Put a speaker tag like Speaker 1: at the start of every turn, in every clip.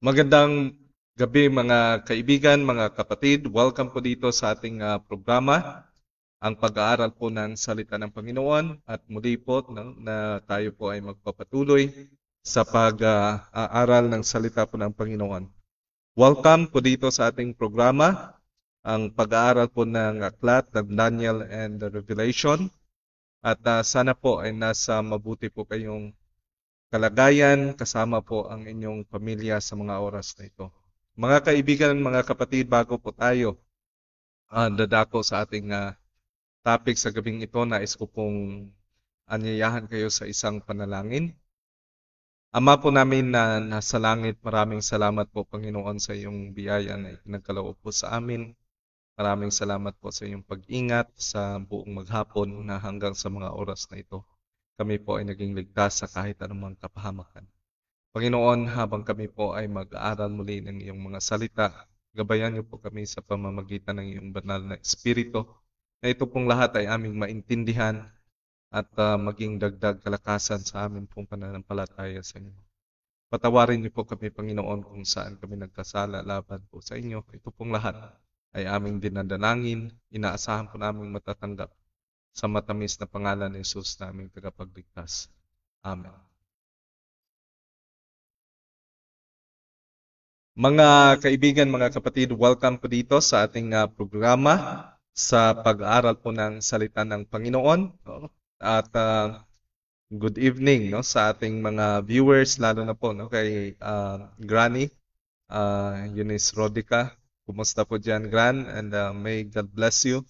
Speaker 1: Magandang gabi mga kaibigan, mga kapatid. Welcome po dito sa ating programa, ang pag-aaral po ng salita ng Panginoon. At muli po na tayo po ay magpapatuloy sa pag-aaral ng salita po ng Panginoon. Welcome po dito sa ating programa, ang pag-aaral po ng aklat ng Daniel and the Revelation. At sana po ay nasa mabuti po kayong kalagayan, kasama po ang inyong pamilya sa mga oras na ito. Mga kaibigan, mga kapatid, bago po tayo dadako sa ating topic sa gabing ito, nais ko pong anyayahan kayo sa isang panalangin. Ama po namin na nasa langit, maraming salamat po Panginoon sa iyong biyaya na itinagkaloob po sa amin. Maraming salamat po sa iyong pag-ingat sa buong maghapon na hanggang sa mga oras na ito. Kami po ay naging ligtas sa kahit anumang kapahamakan. Panginoon, habang kami po ay mag-aaral muli ng iyong mga salita, gabayan niyo po kami sa pamamagitan ng iyong banal na Espiritu, na ito pong lahat ay aming maintindihan at maging dagdag kalakasan sa aming pong pananampalataya sa inyo. Patawarin niyo po kami, Panginoon, kung saan kami nagkasala laban po sa inyo. Ito pong lahat ay aming dinadalangin, inaasahan po namin matatanggap sa matamis na pangalan ni Jesus na aming tagapagligtas. Amen. Mga kaibigan, mga kapatid, welcome po dito sa ating programa sa pag-aaral po ng salita ng Panginoon. At good evening sa ating mga viewers, lalo na po kay Granny, Eunice Rodica. Kumusta po dyan, Gran? And may God bless you.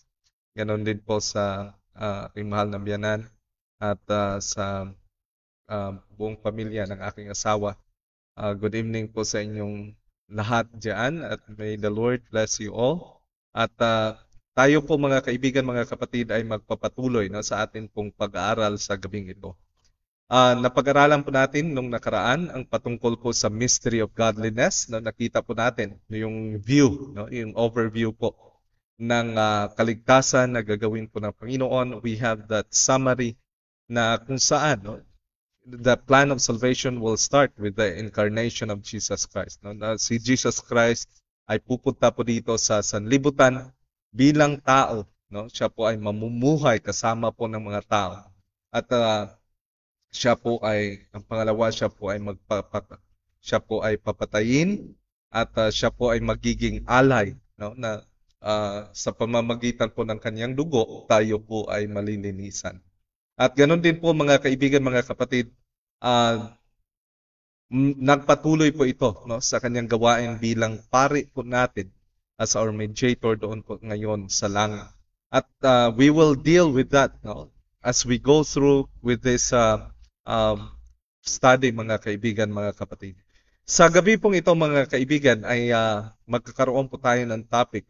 Speaker 1: Ganon din po sa aking mahal na biyanan at sa buong pamilya ng aking asawa. Good evening po sa inyong lahat dyan at may the Lord bless you all. At tayo po mga kaibigan, mga kapatid ay magpapatuloy sa atin pong pag-aaral sa gabing ito. Napag-aralan po natin nung nakaraan ang patungkol po sa mystery of godliness. Nakita po natin yung view, yung overview po ng kaligtasan na gagawin po ng Panginoon. We have that summary na kung saan the plan of salvation will start with the incarnation of Jesus Christ. Si Jesus Christ ay pupunta po dito sa sanlibutan bilang tao. Siya po ay mamumuhay kasama po ng mga tao. At siya po ay, ang pangalawa, siya po ay papatayin at siya po ay magiging alay na sa pamamagitan po ng kanyang dugo, tayo po ay malilinisan. At ganoon din po mga kaibigan, mga kapatid, nagpatuloy po ito sa kanyang gawain bilang pari po natin as our mediator doon po ngayon sa langit. At we will deal with that as we go through with this study, mga kaibigan, mga kapatid. Sa gabi pong ito, mga kaibigan, ay magkakaroon po tayo ng topic.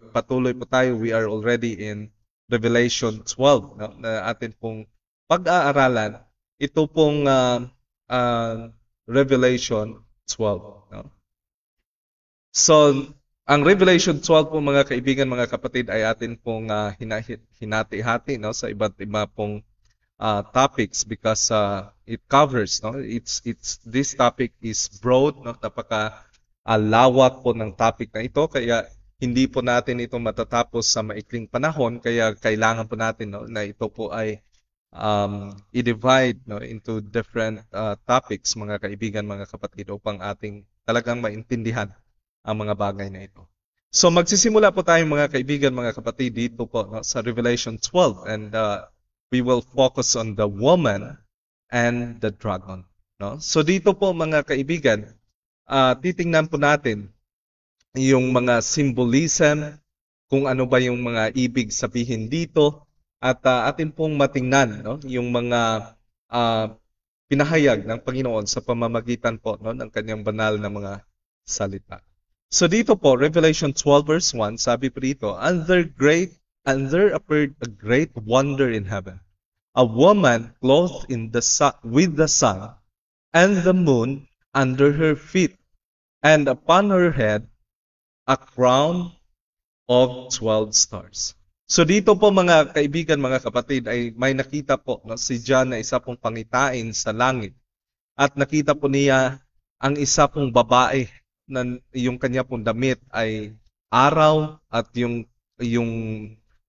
Speaker 1: Patuloy po tayo. We are already in Revelation 12 na atin pong pag-aaralan. Ito pong Revelation 12. So, ang Revelation 12 po mga kaibigan, mga kapatid, ay atin pong hinati-hati sa iba't iba pong topics because it covers, this topic is broad, napaka lawak po ng topic na ito, kaya hindi po natin ito matatapos sa maikling panahon, kaya kailangan po natin na ito po ay i-divide into different topics, mga kaibigan, mga kapatid, upang ating talagang maintindihan ang mga bagay na ito. So magsisimula po tayo, mga kaibigan, mga kapatid, dito po sa Revelation 12, and we will focus on the woman and the dragon. So dito po, mga kaibigan, titingnan po natin yung mga symbolism, kung ano ba yung mga ibig sabihin dito, at atin pong matingnan yung mga pinahayag ng Panginoon sa pamamagitan po ng kanyang banal na mga salita. So dito po, Revelation 12 verse 1, sabi po dito, And there appeared a great wonder in heaven, a woman clothed with the sun and the moon under her feet, and upon her head a crown of 12 stars. So dito po, mga kaibigan, mga kapatid, ay may nakita po si John na isa pong pangitain sa langit. At nakita po niya ang isa pong babae na yung kanya pong damit ay araw at yung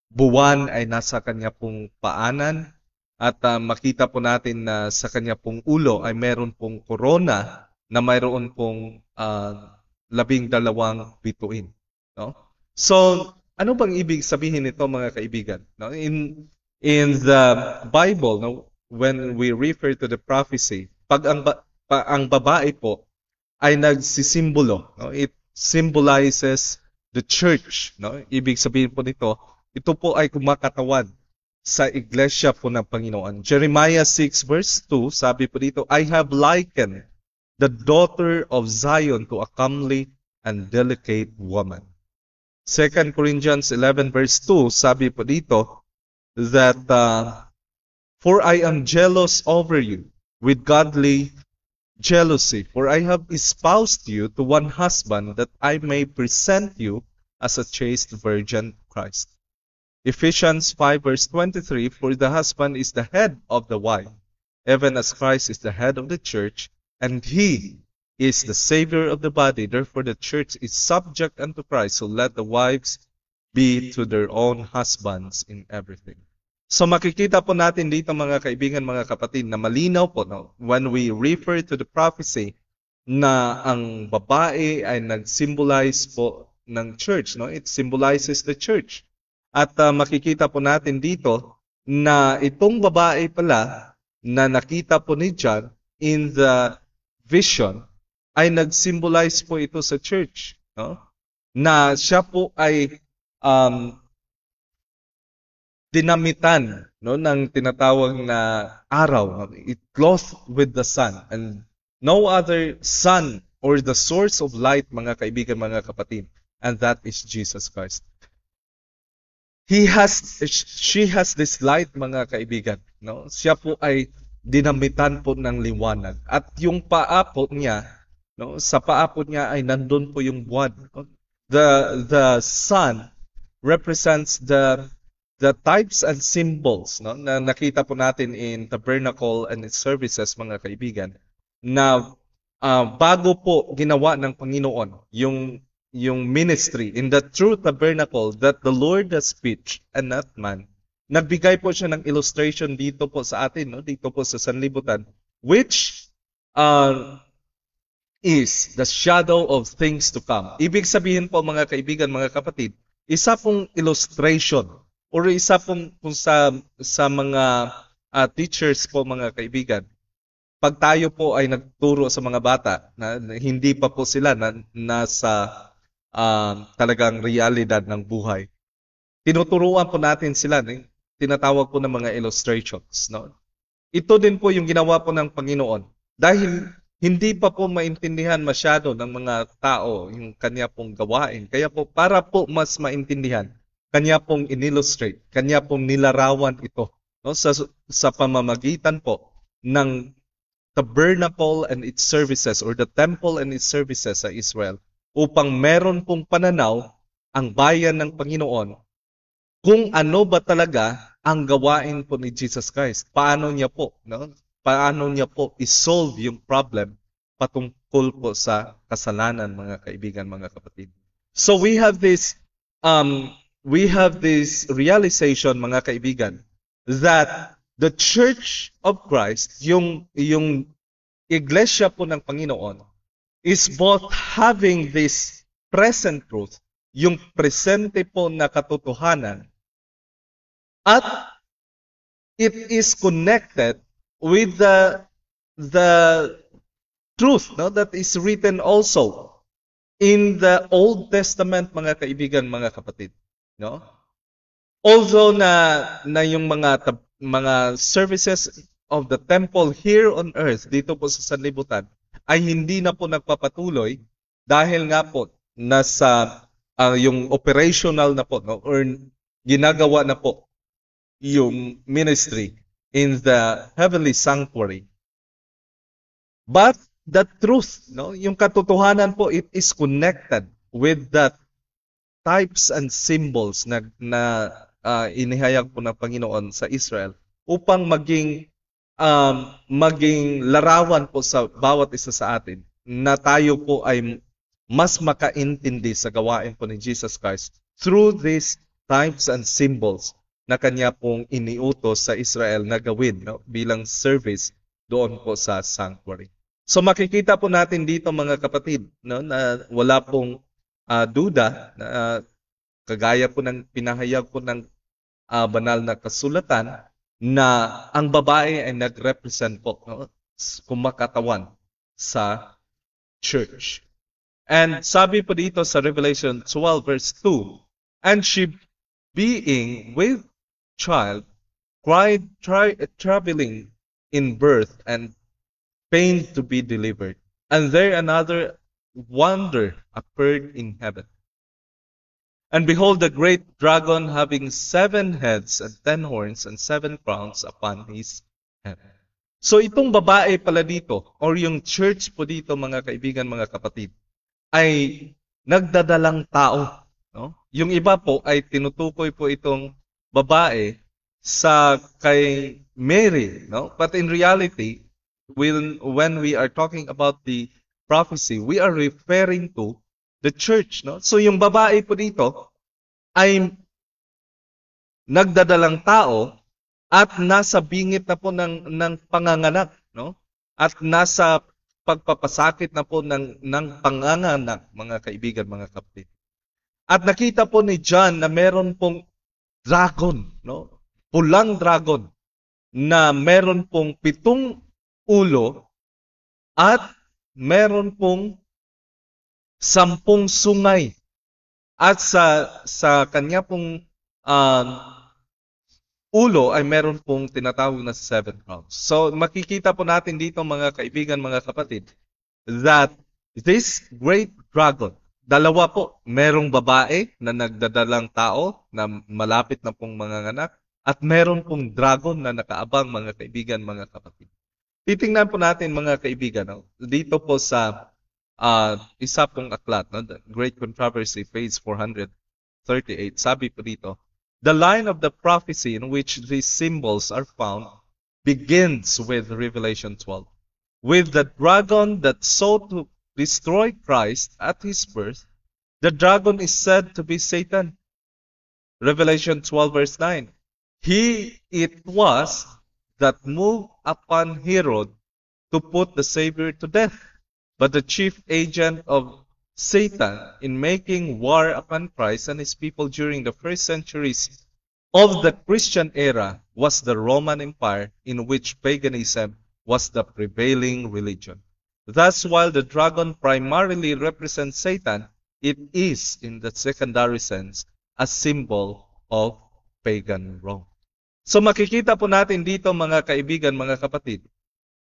Speaker 1: buwan ay nasa kanya pong paanan at makita po natin na sa kanya pong ulo ay meron pong korona na mayroon pong 12 bituin, no? So, ano bang ibig sabihin nito mga kaibigan? No? In the Bible, no, when we refer to the prophecy, pag ang babae po ay nagsisimbolo, no? It symbolizes the church, no? Ibig sabihin po nito, ito po ay kumakatawan sa iglesia po ng Panginoon. Jeremiah 6 verse 2, sabi po dito, I have likened the daughter of Zion to a comely and delicate woman. 2 Corinthians 11 verse 2, sabi po dito that for I am jealous over you with godly jealousy, for I have espoused you to one husband that I may present you as a chaste virgin to Christ. Ephesians 5 verse 23, for the husband is the head of the wife, even as Christ is the head of the church, and he is the Savior of the body. Therefore the church is subject unto Christ, so let the wives be to their own husbands in everything. So makikita po natin dito mga kaibigan, mga kapatid, na malinaw po, no, when we refer to the prophecy na ang babae ay nag-symbolize po ng church, no? It symbolizes the church. At makikita po natin dito na itong babae pala na nakita po ni John in the vision ay nag-symbolize po ito sa church, no? Na siya po ay dinamitan, no, ng tinatawag na araw. It clothed with the sun, and no other sun or the source of light, mga kaibigan, mga kapatid, and that is Jesus Christ. She has this light, mga kaibigan, no? Siya po ay dinamitan po ng liwanag, at yung paa po niya, no, sa paa po niya ay nandun po yung buwan. The sun represents the types and symbols, no, na nakita po natin in tabernacle and its services, mga kaibigan, na bago po ginawa ng Panginoon yung ministry in the true tabernacle that the Lord has pitched and not man, nagbigay po siya ng illustration dito po sa atin, no, dito po sa sanlibutan, which is the shadow of things to come. Ibig sabihin po, mga kaibigan, mga kapatid, isa pong illustration or isa pong sa mga teachers po, mga kaibigan, pag tayo po ay nagturo sa mga bata na hindi pa po sila nasa talagang realidad ng buhay, tinuturuan po natin sila, tinatawag po ng mga illustrations, no? Ito din po yung ginawa po ng Panginoon dahil hindi pa po maintindihan masyado ng mga tao yung kanya pong gawain. Kaya po, para po mas maintindihan, kanya pong inillustrate, kanya pong nilarawan ito, no, sa pamamagitan po ng tabernacle and its services, or the temple and its services sa Israel, upang meron pong pananaw ang bayan ng Panginoon kung ano ba talaga ang gawain po ni Jesus Christ. Paano niya po, no? Paano niya po isolve yung problem patungkol po sa kasalanan, mga kaibigan, mga kapatid. So we have this realization, mga kaibigan, that the Church of Christ, yung iglesia po ng Panginoon, is both having this present truth, yung presente po na katotohanan, at it is connected with the truth, no, that is written also in the Old Testament, mga kaibigan, mga kapatid, no? Although na yung mga services of the temple here on earth, dito po sa sanlibutan, ay hindi na po nagpapatuloy dahil nga po nasa yung operational na po, no, or ginagawa na po yung ministry in the heavenly sanctuary. But the truth, no, yung katotohanan po, it is connected with the types and symbols na inihayag po ng Panginoon sa Israel upang maging larawan po sa bawat isa sa atin na tayo po ay mas makaintindi sa gawain po ni Jesus Christ through these types and symbols na kanya pong iniutos sa Israel na gawin, no, bilang service doon po sa sanctuary. So makikita po natin dito mga kapatid, no, na wala pong duda na kagaya po ng pinahayag po ng banal na kasulatan na ang babae ay nag-represent po, no, kumakatawan sa church. And sabi po dito sa Revelation 12 verse 2, and she being with child cried, traveling in birth and pain to be delivered. And there another wonder appeared in heaven. And behold, the great dragon having 7 heads and 10 horns and 7 crowns upon his head. So itong babae pala dito, or yung church po dito mga kaibigan, mga kapatid, ay nagdadalang tao. No? Yung iba po ay tinutukoy po itong babae sa kay Mary. No? But in reality, when we are talking about the prophecy, we are referring to the church. No? So yung babae po dito ay nagdadalang tao at nasa bingit na po ng panganganak. No? At nasa pagpapasakit na po ng panganganak, mga kaibigan, mga kapatid. At nakita po ni John na meron pong dragon, no? Pulang dragon, na meron pong 7 ulo at meron pong 10 sungay. At sa kanya pong ulo ay meron pong tinatawag na 7 crowns. So makikita po natin dito mga kaibigan, mga kapatid, that this great dragon, dalawa po, merong babae na nagdadalang tao na malapit na pong manganganak at meron pong dragon na nakaabang, mga kaibigan, mga kapatid. Titingnan po natin mga kaibigan, no? Dito po sa isa pong aklat, no? The Great Controversy, page 438, sabi po dito, the line of the prophecy in which these symbols are found begins with Revelation 12. With the dragon that sought to destroy Christ at his birth, the dragon is said to be Satan. Revelation 12 verse 9. He it was that moved upon Herod to put the Savior to death, but the chief agent of Satan in making war upon Christ and his people during the first centuries of the Christian era was the Roman Empire, in which paganism was the prevailing religion. Thus, while the dragon primarily represents Satan, it is, in the secondary sense, a symbol of pagan Rome. So makikita po natin dito mga kaibigan, mga kapatid,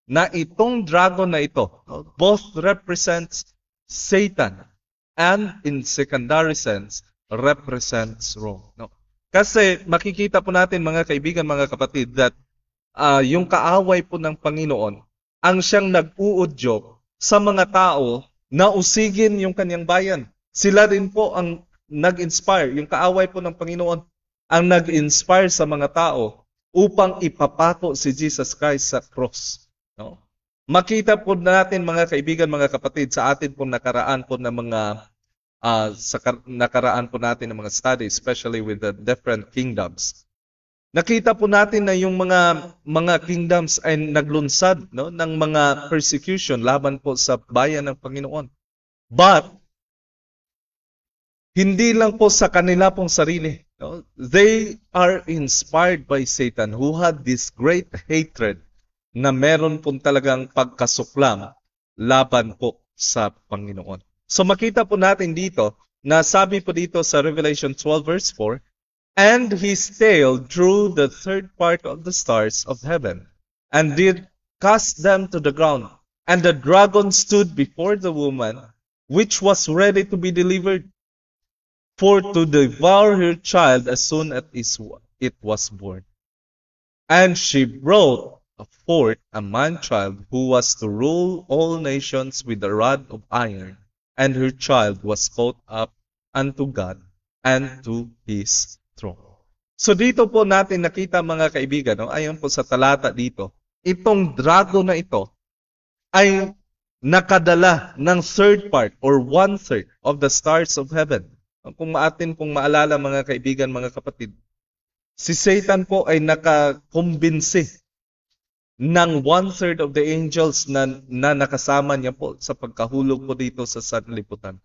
Speaker 1: na itong dragon na ito both represents Satan and in secondary sense represents Rome. No? Kasi makikita po natin mga kaibigan, mga kapatid, that yung kaaway po ng Panginoon ang siyang nag-uudyok sa mga tao na usigin yung kanyang bayan. Sila rin po ang nag-inspire, yung kaaway po ng Panginoon ang nag-inspire sa mga tao upang ipapako si Jesus Christ sa cross. No? Makita po natin mga kaibigan, mga kapatid, sa atin po nakaraan po ng mga nakaraan po natin ng mga study, especially with the different kingdoms. Nakita po natin na yung mga kingdoms ay naglunsad, no, ng mga persecution laban po sa bayan ng Panginoon. But hindi lang po sa kanila pong sarili. No? They are inspired by Satan, who had this great hatred na meron pong talagang pagkasuklam laban po sa Panginoon. So makita po natin dito na sabi po dito sa Revelation 12 verse 4, and his tail drew the third part of the stars of heaven and did cast them to the ground. And the dragon stood before the woman, which was ready to be delivered, for to devour her child as soon as it was born. And she brought forth a man-child who was to rule all nations with a rod of iron, and her child was caught up unto God and to his throne. So dito po natin nakita mga kaibigan, no, ayon po sa talata dito, itong dragon na ito ay nakadala ng third part or one-third of the stars of heaven. Kung maalala mga kaibigan, mga kapatid, si Satan po ay nakakumbinsi ng one-third of the angels na nakasama niya po sa pagkahulog po dito sa sanlibutan.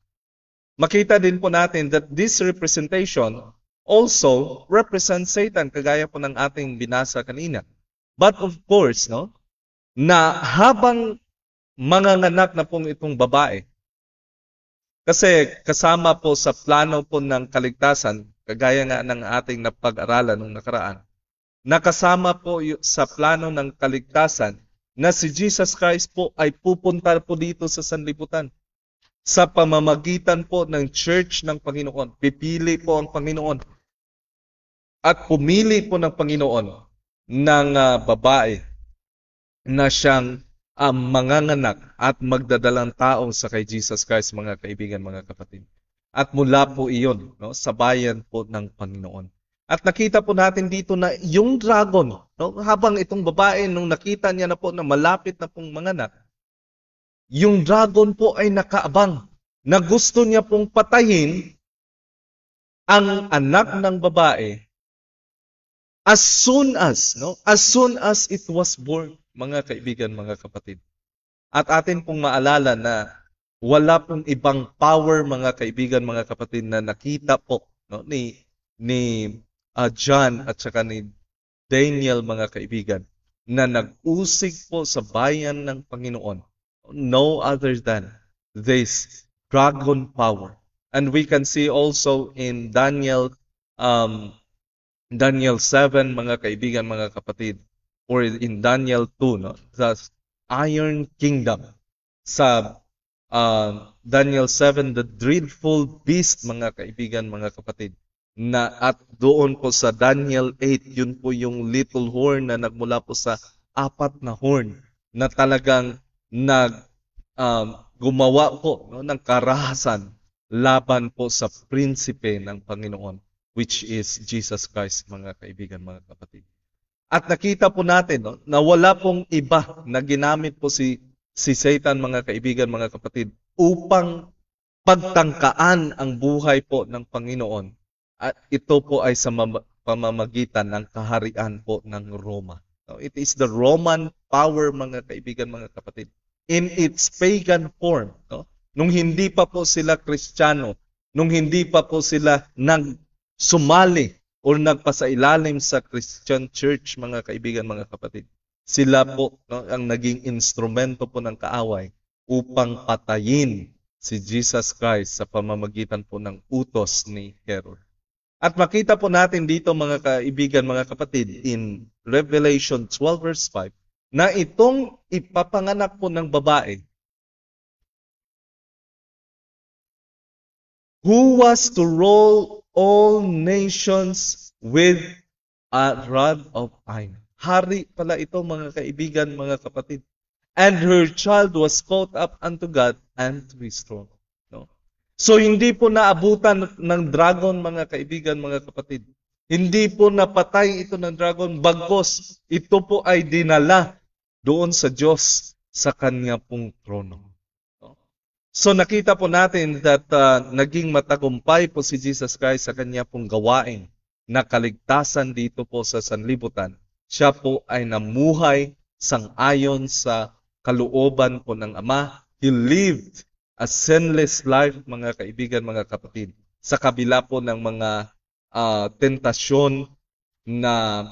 Speaker 1: Makita din po natin that this representation also represents Satan, kagaya po ng ating binasa kanina. But of course, na habang manganganak na pong itong babae, kasi kasama po sa plano po ng kaligtasan, kagaya nga ng ating napag-aralan nung nakaraan, nakasama po sa plano ng kaligtasan na si Jesus Christ po ay pupunta po dito sa sanlibutan. Sa pamamagitan po ng church ng Panginoon, pipili po ang Panginoon at pumili po ng Panginoon ng babae na siyang manganganak at magdadalang tao sa kay Jesus Christ, mga kaibigan, mga kapatid. At mula po iyon sa bayan po ng Panginoon. At nakita po natin dito na yung dragon, habang itong babae, nung nakita niya na po na malapit na pong manganak, yung dragon po ay nakaabang na gusto niya pong patayin ang anak ng babae as soon as it was born, mga kaibigan, mga kapatid. At atin pong maalala na wala pong ibang power, mga kaibigan, mga kapatid, na nakita po ni John at saka ni Daniel, mga kaibigan, na nag-usig po sa bayan ng Panginoon. No other than this dragon power. And we can see also in Daniel 7, mga kaibigan, mga kapatid, or in Daniel 2, the Iron Kingdom. Sa Daniel 7, the dreadful beast, mga kaibigan, mga kapatid. At doon po sa Daniel 8, yun po yung little horn na nagmula po sa 4 na horn na talagang gumawa po ng karahasan laban po sa prinsipe ng Panginoon, which is Jesus Christ, mga kaibigan, mga kapatid. At nakita po natin na wala pong iba na ginamit po si Satan, mga kaibigan, mga kapatid, upang pagtangkaan ang buhay po ng Panginoon. At ito po ay sa pamamagitan ng kaharian po ng Roma. It is the Roman power, mga kaibigan, mga kapatid, in its pagan form. Nung hindi pa po sila Kristiyano, nung hindi pa po sila sumali o nagpasailalim sa Christian Church, mga kaibigan, mga kapatid. Sila po ang naging instrumento po ng kaaway upang patayin si Jesus Christ sa pamamagitan po ng utos ni Herod. At makita po natin dito, mga kaibigan, mga kapatid, in Revelation 12 verse 5, na itong ipapanganak po ng babae, who was to rule all nations with a rod of iron. Hari pala ito, mga kaibigan, mga kapatid. And her child was caught up unto God and to his throne. So hindi po naabutan ng dragon, mga kaibigan, mga kapatid. Hindi po napatay ito ng dragon, bagkos ito po ay dinala doon sa Diyos sa kanya pong trono. So nakita po natin that naging matagumpay po si Jesus Christ sa kanya pong gawain na kaligtasan dito po sa sanlibutan. Siya po ay namuhay sang-ayon sa kalooban po ng Ama. He lived a sinless life, mga kaibigan, mga kapatid, sa kabila po ng mga tentasyon na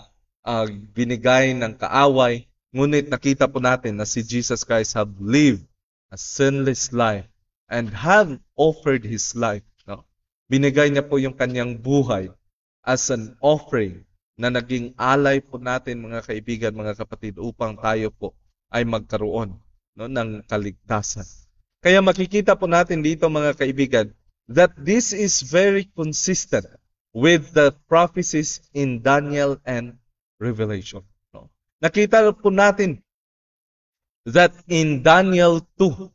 Speaker 1: binigay ng kaaway. Ngunit nakita po natin na si Jesus Christ have lived a sinless life and have offered His life. Binigay niya po yung kanyang buhay as an offering na naging alay po natin, mga kaibigan, mga kapatid, upang tayo po ay magkaroon ng kaligtasan. Kaya makikita po natin dito, mga kaibigan, that this is very consistent with the prophecies in Daniel and Revelation. Nakita po natin that in Daniel 2,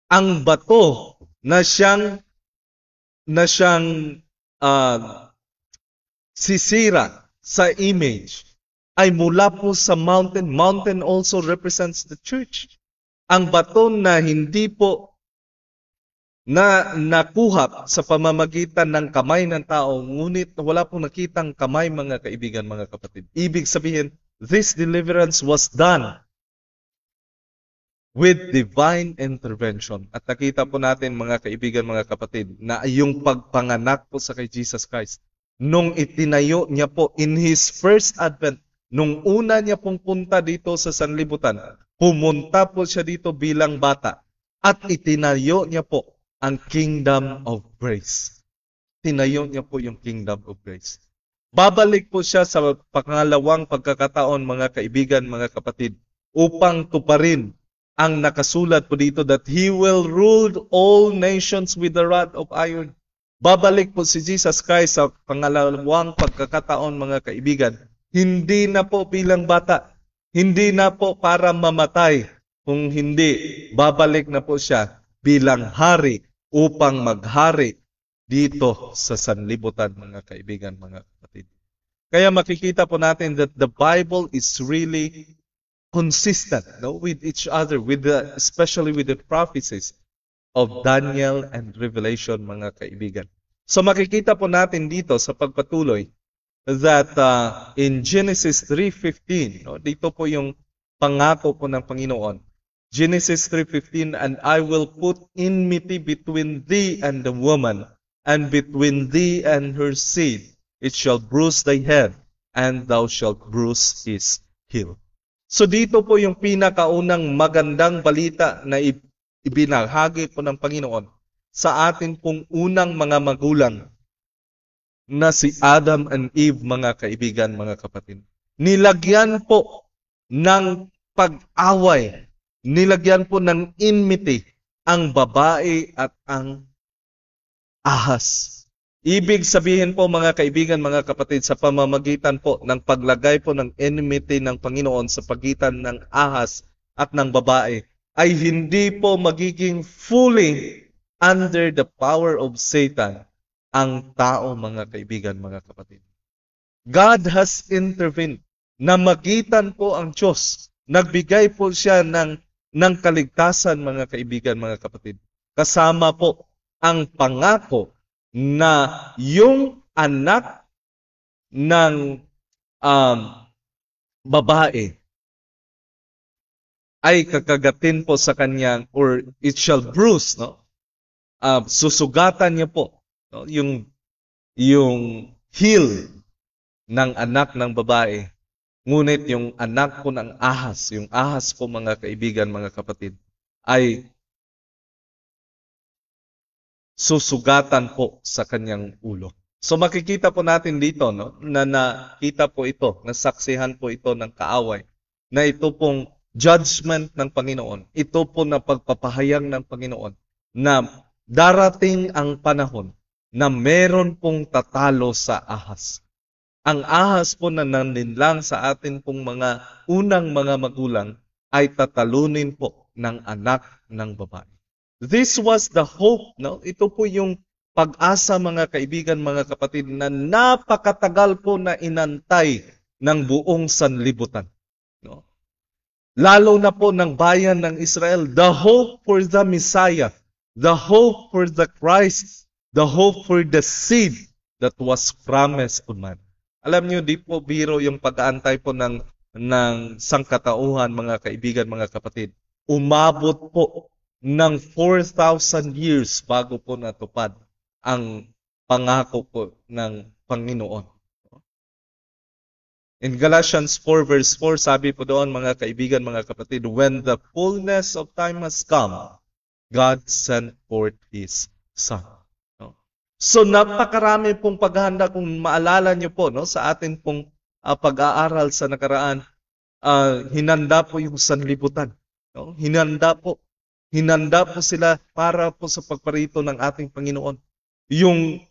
Speaker 1: ang bato na siyang sisira sa image ay mula po sa mountain. Mountain also represents the church. Ang bato na hindi po na nakuha sa pamamagitan ng kamay ng tao, ngunit wala pong nakitang kamay, mga kaibigan, mga kapatid. Ibig sabihin, this deliverance was done with divine intervention. At nakita po natin, mga kaibigan, mga kapatid, na yung pagpanganak po sa kay Jesus Christ, nung itinayo niya po in His first advent, nung una niya pong punta dito sa sanlibutan, pumunta po siya dito bilang bata at itinayo niya po ang kingdom of grace. Tinayo niya po yung kingdom of grace. Babalik po siya sa pangalawang pagkakataon, mga kaibigan, mga kapatid, upang tuparin ang nakasulat po dito that He will rule all nations with the rod of iron. Babalik po si Jesus Christ sa pangalawang pagkakataon, mga kaibigan, hindi na po bilang bata, hindi na po para mamatay, kung hindi, babalik na po siya bilang hari upang maghari dito sa sanlibutan, mga kaibigan, mga kapatid. Kaya makikita po natin that the Bible is really consistent, no, with each other, especially with the prophecies of Daniel and Revelation, mga kaibigan. So makikita po natin dito sa pagpatuloy that in Genesis 3:15, no, dito po yung pangako po ng Panginoon. Genesis 3:15, and I will put enmity between thee and the woman, and between thee and her seed. It shall bruise thy head, and thou shalt bruise his heel. So dito po yung pinakaunang magandang balita na ibinahagi po ng Panginoon sa atin pong unang mga magulang na si Adam and Eve, mga kaibigan, mga kapatid. Nilagyan po ng pag-away, nilagyan po ng enmity ang babae at ang ahas. Ibig sabihin po, mga kaibigan, mga kapatid, sa pamamagitan po ng paglagay po ng enmity ng Panginoon sa pagitan ng ahas at ng babae, ay hindi po magiging fully under the power of Satan ang tao, mga kaibigan, mga kapatid. God has intervened. Namagitan po ang Diyos. Nagbigay po siya ng kaligtasan, mga kaibigan, mga kapatid. Kasama po ang pangako na yung anak ng babae ay kakagatin po sa kanyang, or it shall bruise, no? Susugatan niya po, no? Yung heel ng anak ng babae. Ngunit yung anak po ng ahas, yung ahas po, mga kaibigan, mga kapatid, ay susugatan po sa kanyang ulo. So makikita po natin dito, no, na nakita po ito, nasaksihan po ito ng kaaway, na ito pong judgment ng Panginoon, ito po na pagpapahayag ng Panginoon, na darating ang panahon na meron pong tatalo sa ahas. Ang ahas po na naninlang sa atin pong mga unang mga magulang ay tatalunin po ng anak ng babae. This was the hope, no? Ito po yung pag-asa, mga kaibigan, mga kapatid, na napakatagal po na inantay ng buong sanlibutan, no? Lalo na po ng bayan ng Israel, the hope for the Messiah, the hope for the Christ, the hope for the seed that was promised to man. Alam niyo, di po biro yung pag-aantay po ng sangkatauhan, mga kaibigan, mga kapatid. Umabot po ng 4,000 years bago po natupad ang pangako po ng Panginoon. In Galatians 4 verse 4, sabi po doon, mga kaibigan, mga kapatid, when the fullness of time has come, God sent forth His Son. So napakarami pong paghahanda, kung maalala niyo po, no, sa atin pong pag-aaral sa nakaraan, hinanda po yung sanlibutan. No? Hinanda po sila para po sa pagparito ng ating Panginoon. Yung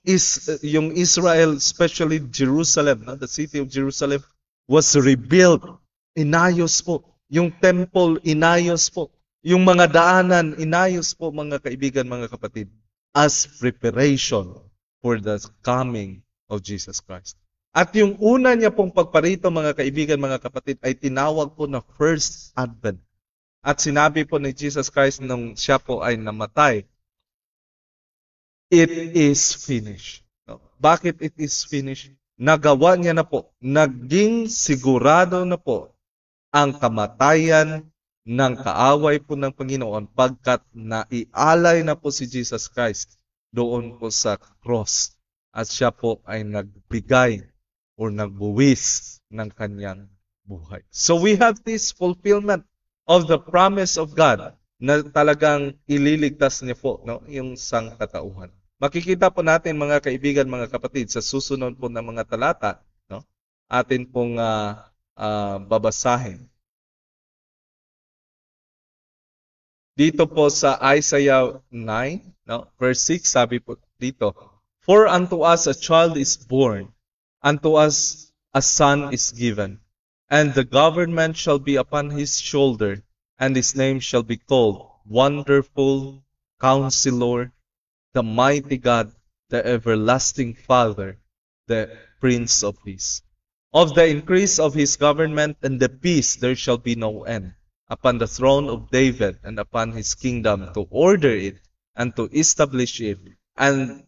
Speaker 1: Israel, especially Jerusalem, no? The city of Jerusalem was rebuilt. Inayos po. Yung temple, inayos po. Yung mga daanan, inayos po, mga kaibigan, mga kapatid, as preparation for the coming of Jesus Christ. At yung una niya pong pagparito, mga kaibigan, mga kapatid, ay tinawag po na First Advent. At sinabi po ni Jesus Christ nung siya po ay namatay, it is finished. No? Bakit it is finished? Nagawa niya na po, naging sigurado na po ang kamatayan ng kaaway po ng Panginoon pagkat naialay na po si Jesus Christ doon po sa cross at siya po ay nagbigay o nagbuwis ng kanyang buhay. So we have this fulfillment of the promise of God na talagang ililigtas niya po, no, yung sangkatauhan. Makikita po natin, mga kaibigan, mga kapatid, sa susunod po ng mga talata, no, atin pong babasahin. Dito po sa Isaiah 9, no, verse 6, sabi po dito, "For unto us a child is born, unto us a son is given, and the government shall be upon his shoulder, and his name shall be called Wonderful, Counselor, the Mighty God, the Everlasting Father, the Prince of Peace. Of the increase of his government and the peace there shall be no end, upon the throne of David and upon his kingdom, to order it and to establish it, and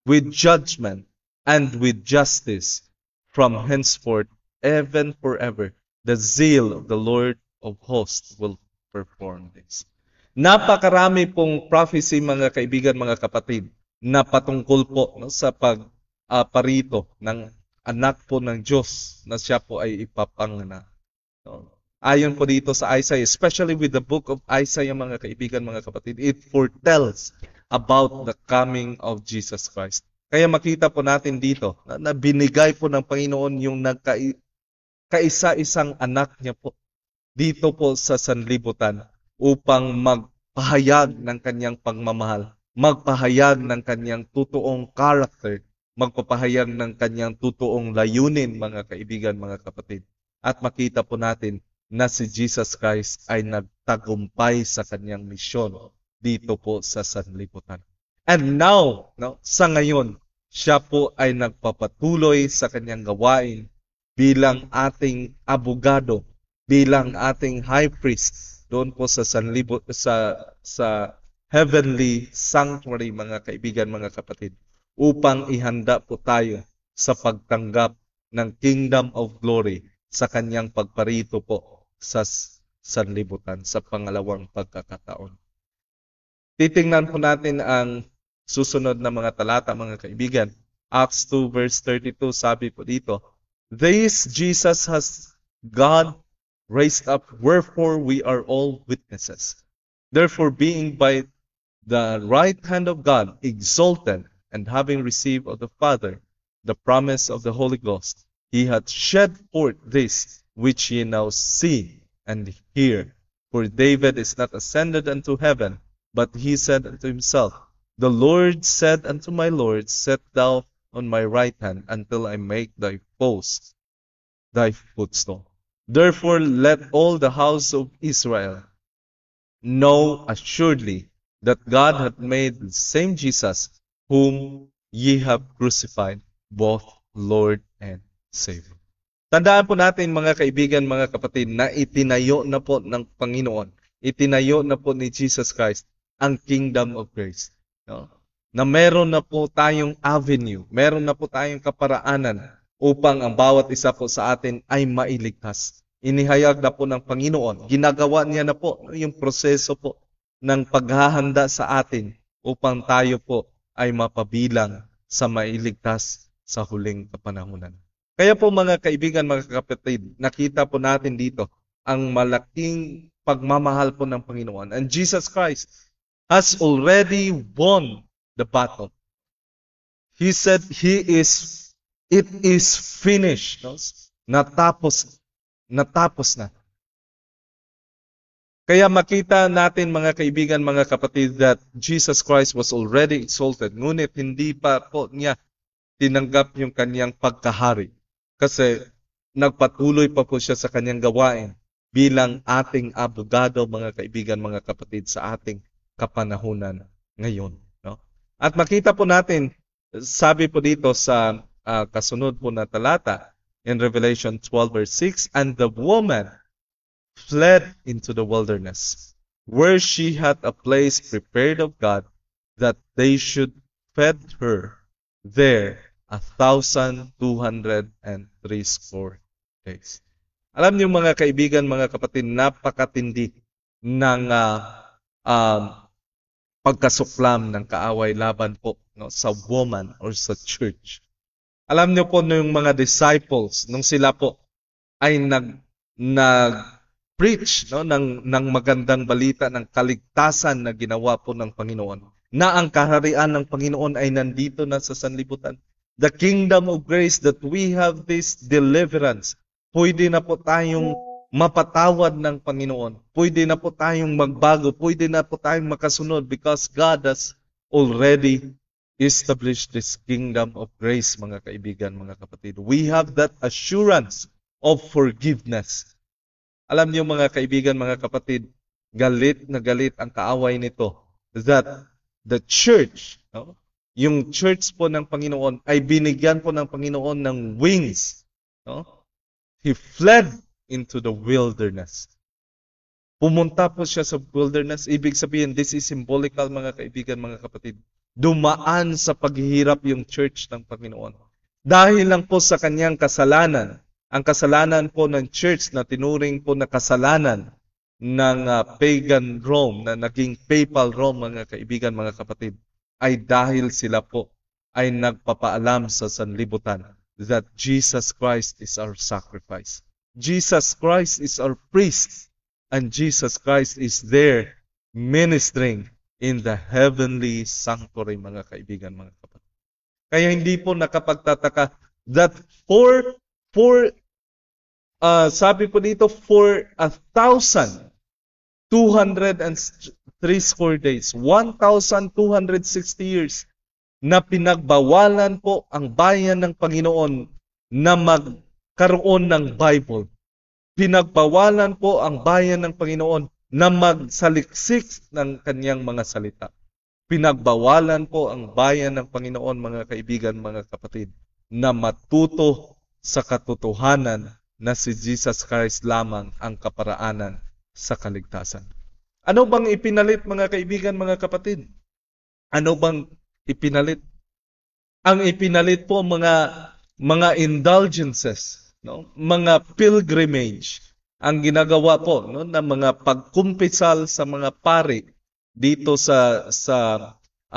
Speaker 1: with judgment and with justice from henceforth, even forever. The zeal of the Lord of hosts will perform this." Napakarami pong prophecy, mga kaibigan, mga kapatid, na patungkol po, no, sa pagparito ng anak po ng Diyos na siya po ay ipapanganak. No? Ayon po dito sa Isaiah, especially with the book of Isaiah, mga kaibigan, mga kapatid, it foretells about the coming of Jesus Christ. Kaya makita po natin dito na binigay po ng Panginoon yung kaisa-isang anak niya po dito po sa sanlibutan upang magpahayag ng kanyang pagmamahal, magpahayag ng kanyang totoong character, magpapahayag ng kanyang totoong layunin, mga kaibigan, mga kapatid. At makita po natin na si Jesus Christ ay nagtagumpay sa kanyang misyon dito po sa sanlibutan. And now, no, sa ngayon, siya po ay nagpapatuloy sa kanyang gawain bilang ating abogado, bilang ating high priest doon po sa sa heavenly sanctuary, mga kaibigan, mga kapatid, upang ihanda po tayo sa pagtanggap ng kingdom of glory sa kanyang pagparito po sa sanlibutan sa pangalawang pagkakataon. Titingnan po natin ang susunod na mga talata, mga kaibigan. Acts 2 verse 32, sabi po dito, "This Jesus has God raised up, wherefore we are all witnesses. Therefore, being by the right hand of God exalted, and having received of the Father the promise of the Holy Ghost, he hath shed forth this which ye now see and hear. For David is not ascended unto heaven, but he said unto himself, The Lord said unto my Lord, Sit thou on my right hand, until I make thy foes thy footstool. Therefore let all the house of Israel know assuredly that God hath made the same Jesus whom ye have crucified, both Lord and Savior." Tandaan po natin, mga kaibigan, mga kapatid, na itinayo na po ng Panginoon, itinayo na po ni Jesus Christ ang kingdom of grace. No? Na meron na po tayong avenue, meron na po tayong kaparaanan upang ang bawat isa po sa atin ay mailigtas. Inihayag na po ng Panginoon, ginagawa niya na po yung proseso po ng paghahanda sa atin upang tayo po ay mapabilang sa mailigtas sa huling kapanahunan. Kaya po, mga kaibigan, mga kapatid, nakita po natin dito ang malaking pagmamahal po ng Panginoon. And Jesus Christ has already won the battle. He said, it is finished. No? Natapos na. Kaya makita natin, mga kaibigan, mga kapatid, that Jesus Christ was already exalted. Ngunit hindi pa po niya tinanggap yung kanyang pagkahari. Kasi nagpatuloy pa po siya sa kanyang gawain bilang ating abogado, mga kaibigan, mga kapatid, sa ating kapanahunan ngayon. No? At makita po natin, sabi po dito sa kasunod po na talata in Revelation 12 verse 6, and the woman fled into the wilderness, where she had a place prepared of God, that they should feed her there 1,260 days. Alam niyo mga kaibigan, mga kapatid, napakatindi ng pagkasuklam ng kaaway laban po sa woman or sa church. Alam niyo po yung mga disciples, nung sila po ay nag-preach ng magandang balita ng kaligtasan na ginawa po ng Panginoon, na ang kaharian ng Panginoon ay nandito na sa sanlibutan. The kingdom of grace, that we have this deliverance. Pwede na po tayong mapatawad ng Panginoon. Pwede na po tayong magbago. Pwede na po tayong makasunod because God has already established this kingdom of grace, mga kaibigan, mga kapatid. We have that assurance of forgiveness. Alam niyo mga kaibigan, mga kapatid, galit na galit ang kaaway nito that the church, yung church po ng Panginoon ay binigyan po ng Panginoon ng wings. He fled into the wilderness. Pumunta po siya sa wilderness. Ibig sabihin, this is symbolical, mga kaibigan, mga kapatid. Dumaan sa paghihirap yung church ng Panginoon. Dahil lang po sa kanyang kasalanan, ang kasalanan po ng church na tinuring po na kasalanan ng pagan Rome, na naging papal Rome, mga kaibigan, mga kapatid, ay dahil sila po ay nagpapaalam sa sanlibutan that Jesus Christ is our sacrifice. Jesus Christ is our priest. And Jesus Christ is there ministering in the heavenly sanctuary, mga kaibigan, mga kapatid. Kaya hindi po nakapagtataka that sabi po dito, for 1,203 days, 1,260 years, na pinagbawalan po ang bayan ng Panginoon na magkaroon ng Bible. Pinagbawalan po ang bayan ng Panginoon na magsaliksik ng kanyang mga salita. Pinagbawalan po ang bayan ng Panginoon, mga kaibigan, mga kapatid, na matuto sa katotohanan na si Jesus Christ lamang ang kaparaanan sa kaligtasan. Ano bang ipinalit, mga kaibigan, mga kapatid? Ano bang ipinalit? Ang ipinalit po mga indulgences, mga pilgrimage, ang ginagawa po ng mga pagkumpisal sa mga pari dito sa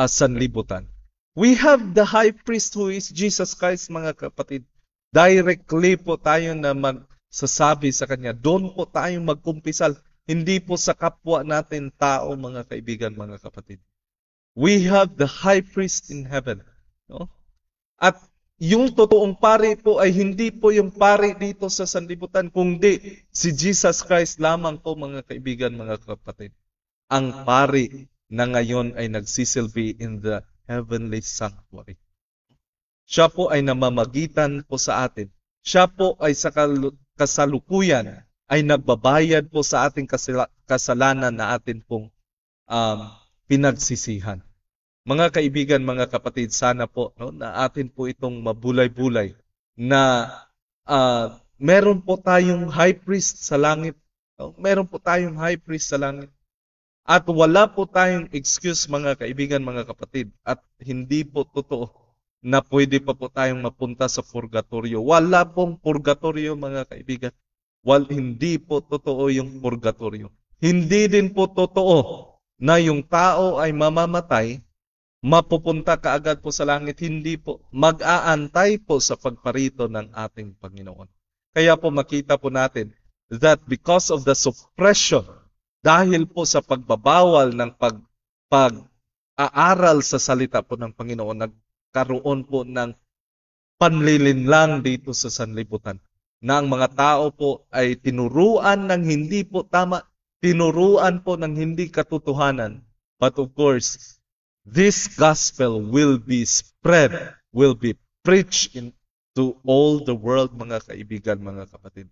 Speaker 1: sanlibutan. We have the high priest who is Jesus Christ, mga kapatid. Directly po tayo na magsasabi sa kanya, doon po tayong magkumpisal, hindi po sa kapwa natin tao, mga kaibigan, mga kapatid. We have the high priest in heaven. At yung totoong pari po ay hindi po yung pari dito sa sanlibutan, kundi si Jesus Christ lamang po, mga kaibigan, mga kapatid. Ang pari na ngayon ay nagsisilbi in the heavenly sanctuary. Siya po ay namamagitan po sa atin. Siya po ay sa kasalukuyan ay nagbabayad po sa ating kasalanan na atin pong pinagsisihan. Mga kaibigan, mga kapatid, sana po na atin po itong mabulay-bulay na meron po tayong high priest sa langit. Meron po tayong high priest sa langit. At wala po tayong excuse, mga kaibigan, mga kapatid, at hindi po totoo na pwede pa po tayong mapunta sa purgatorio. Wala pong purgatorio, mga kaibigan. Hindi po totoo yung purgatorio. Hindi din po totoo na yung tao ay mamamatay, mapupunta kaagad po sa langit. Hindi po. Mag-aantay po sa pagparito ng ating Panginoon. Kaya po makita po natin that because of the suppression, dahil po sa pagbabawal ng pag-aaral sa salita po ng Panginoon, nagkaroon po ng panlilinlang dito sa sanlibutan, na ang mga tao po ay tinuruan ng hindi po tama, tinuruan po ng hindi katotohanan. But of course, this gospel will be spread, will be preached into all the world, mga kaibigan, mga kapatid.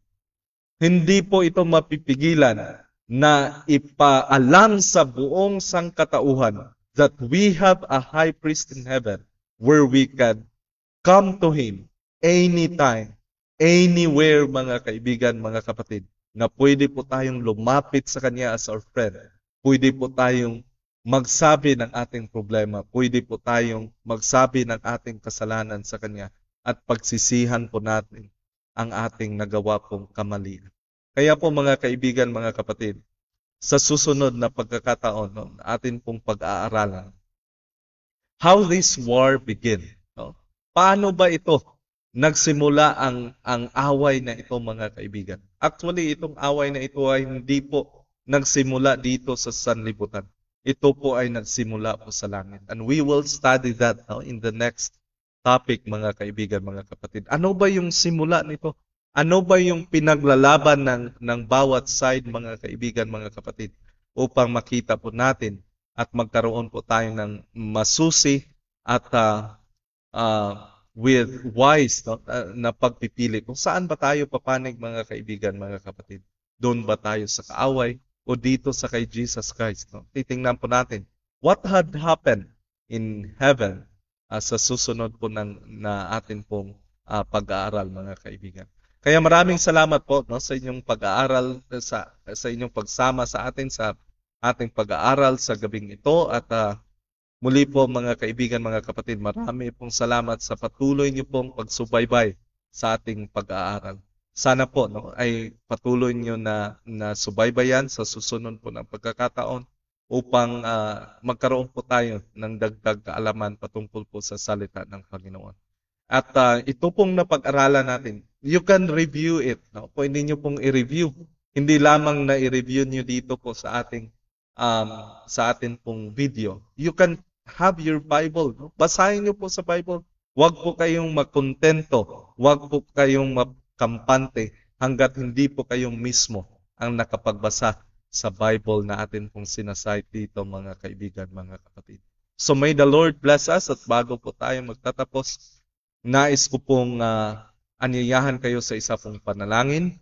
Speaker 1: Hindi po ito mapipigilan na ipaalam sa buong sangkatauhan that we have a high priest in heaven where we can come to Him anytime, anywhere mga kaibigan, mga kapatid, na pwede po tayong lumapit sa Kanya as our friend. Pwede po tayong magsabi ng ating problema. Pwede po tayong magsabi ng ating kasalanan sa Kanya at pagsisihan po natin ang ating nagawa pong kamalian. Kaya po mga kaibigan, mga kapatid, sa susunod na pagkakataon, no, atin pong pag-aaralan, how this war begin. No? Paano ba ito nagsimula ang away na ito mga kaibigan? Actually, itong away na ito ay hindi po nagsimula dito sa sanlibutan. Ito po ay nagsimula po sa langit. And we will study that in the next topic mga kaibigan, mga kapatid. Ano ba yung simula nito? Ano ba yung pinaglalaban ng bawat side mga kaibigan, mga kapatid? Upang makita po natin at magkaroon po tayo ng masusi at with wise na pagpipili. Kung saan ba tayo papanig mga kaibigan, mga kapatid? Doon ba tayo sa kaaway o dito sa kay Jesus Christ? No? Titingnan po natin what had happened in heaven sa susunod po na atin pong pag-aaral mga kaibigan. Kaya maraming salamat po sa inyong pag-aaral, sa inyong pagsama sa atin sa ating pag-aaral sa gabing ito at muli po mga kaibigan, mga kapatid, marami pong salamat sa patuloy niyo pong pagsubaybay sa ating pag-aaral. Sana po ay patuloy niyo na subaybayan sa susunod po ng pagkakataon upang magkaroon po tayo ng dagdag kaalaman patungkol po sa salita ng Panginoon. At ito pong napag-aralan natin, you can review it. No? Pwede niyo pong i-review. Hindi lamang na i-review niyo dito po sa atin pong video. You can have your Bible. No? Basahin niyo po sa Bible. Huwag po kayong magkontento. Huwag po kayong makampante hanggat hindi po kayong mismo ang nakapagbasa sa Bible na atin pong sinasay dito mga kaibigan, mga kapatid. So may the Lord bless us at bago po tayo magtatapos, nais ko pong anyayahan kayo sa isa pong panalangin.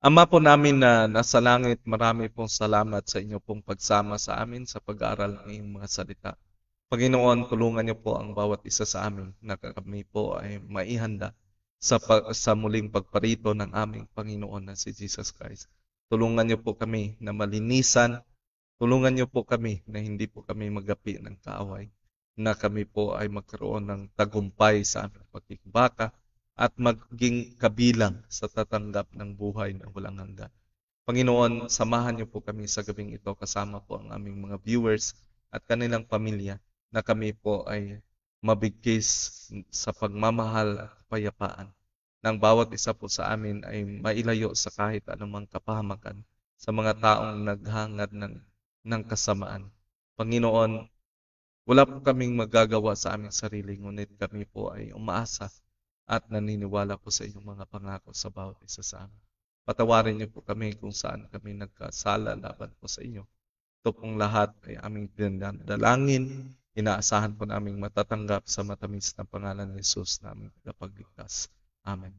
Speaker 1: Ama po namin na nasa langit, marami pong salamat sa inyo pong pagsama sa amin sa pag-aaral ng iyong mga salita. Panginoon, tulungan niyo po ang bawat isa sa amin na kami po ay maihanda sa muling pagparito ng aming Panginoon na si Jesus Christ. Tulungan niyo po kami na malinisan. Tulungan niyo po kami na hindi po kami magapi ng kaaway. Na kami po ay magkaroon ng tagumpay sa aming pagkikbaka at maging kabilang sa tatanggap ng buhay na walang hanggan. Panginoon, samahan niyo po kami sa gabing ito kasama po ang aming mga viewers at kanilang pamilya na kami po ay mabigkis sa pagmamahal at kapayapaan. Nang bawat isa po sa amin ay mailayo sa kahit anumang kapahamakan sa mga taong naghangad ng kasamaan. Panginoon, wala po kaming magagawa sa aming sarili, ngunit kami po ay umaasa at naniniwala po sa inyong mga pangako sa bawat isa sa amin. Patawarin niyo po kami kung saan kami nagkasala laban po sa inyo. Ito pong lahat ay aming pinadalangin. Inaasahan po naming matatanggap sa matamis na pangalan ni Jesus na aming tagapagligtas. Amen.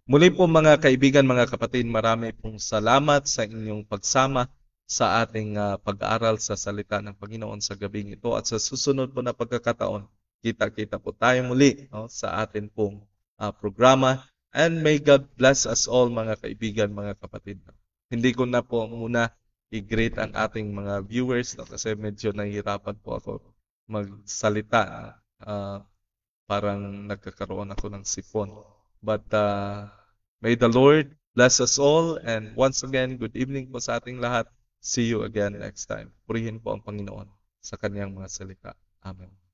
Speaker 1: Muli po mga kaibigan, mga kapatid, marami pong salamat sa inyong pagsama sa ating pag-aaral sa salita ng Panginoon sa gabing ito. At sa susunod po na pagkakataon, kita-kita po tayo muli sa atin pong programa. And may God bless us all mga kaibigan, mga kapatid. Hindi ko na po muna i-greet ang ating mga viewers kasi medyo nahihirapan po ako magsalita. Parang nagkakaroon ako ng sipon. But may the Lord bless us all. And once again, good evening po sa ating lahat. See you again next time. Purihin po ang Panginoon sa kanyang mga salita. Amen.